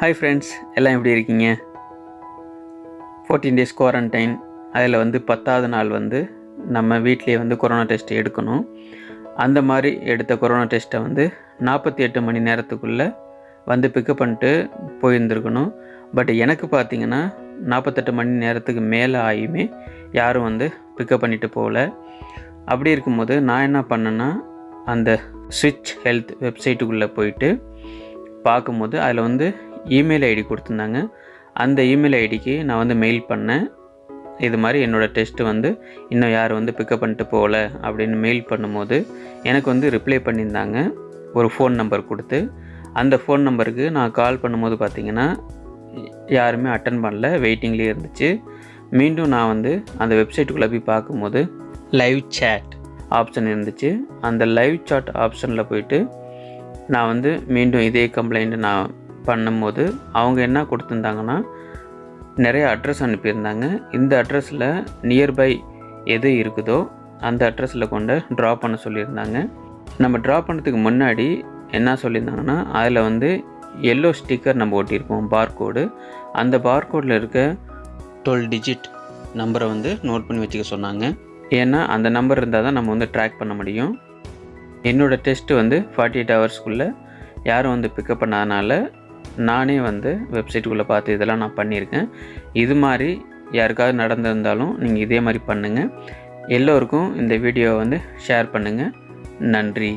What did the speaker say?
Hi friends, எல்லாம் எப்படி இருக்கீங்க? 14 டேஸ் குவாரண்டைன். அதில் 10வது நாள் நம்ம வீட்டிலே கொரோனா டெஸ்ட் எடுக்கணும். அந்த மாதிரி எடுத்த கொரோனா டெஸ்ட்டை 48 மணி நேரத்துக்குள்ளே பிக்கப் பண்ணிட்டு போயிருந்துருக்கணும். பட் எனக்கு பார்த்திங்கன்னா 48 மணி நேரத்துக்கு மேலே ஆகியுமே யாரும் பிக்கப் பண்ணிட்டு போகல. அப்படி இருக்கும்போது நான் என்ன பண்ணேன்னா, அந்த ஸ்விட்ச் ஹெல்த் வெப்சைட்டுக்குள்ளே போயிட்டு பார்க்கும்போது அதில் இமெயில் ஐடி கொடுத்துருந்தாங்க. அந்த இமெயில் ஐடிக்கு நான் மெயில் பண்ணேன். இது மாதிரி என்னோடய டெஸ்ட்டு இன்னும் யாரும் பிக்கப் பண்ணிட்டு போகல அப்படின்னு மெயில் பண்ணும்போது எனக்கு ரிப்ளை பண்ணியிருந்தாங்க ஒரு ஃபோன் நம்பர் கொடுத்து. அந்த ஃபோன் நம்பருக்கு நான் கால் பண்ணும்போது பார்த்திங்கன்னா யாருமே அட்டன் பண்ணல, வெயிட்டிங்லேயே இருந்துச்சு. மீண்டும் நான் அந்த வெப்சைட்டுக்குள்ளே போய் பார்க்கும்போது லைவ் சேட் ஆப்ஷன் இருந்துச்சு. அந்த லைவ் சாட் ஆப்ஷனில் போயிட்டு நான் மீண்டும் இதே கம்ப்ளைண்ட் நான் பண்ணும்போது அவங்க என்ன கொடுத்துருந்தாங்கன்னா, நிறைய அட்ரஸ் அனுப்பியிருந்தாங்க. இந்த அட்ரஸில் நியர்பை எது இருக்குதோ அந்த அட்ரஸில் கொண்டு ட்ராப் பண்ண சொல்லியிருந்தாங்க. நம்ம ட்ராப் பண்ணதுக்கு முன்னாடி என்ன சொல்லியிருந்தாங்கன்னா, அதில் எல்லோ ஸ்டிக்கர் நம்ம ஒட்டியிருப்போம், பார்கோடு. அந்த பார்கோடில் இருக்க 12 டிஜிட் நம்பரை நோட் பண்ணி வச்சுக்க சொன்னாங்க. ஏன்னா அந்த நம்பர் இருந்தால் தான் நம்ம ட்ராக் பண்ண முடியும். என்னோடய டெஸ்ட்டு 48 ஹவர்ஸ்க்குள்ளே யாரும் பிக்கப் பண்ணாதனால நானே வெப்சைட்டுக்குள்ளே பார்த்து இதெல்லாம் நான் பண்ணியிருக்கேன். இது மாதிரி யாருக்காவது நடந்திருந்தாலும் நீங்கள் இதே மாதிரி பண்ணுங்கள். எல்லோருக்கும் இந்த வீடியோவை ஷேர் பண்ணுங்கள். நன்றி.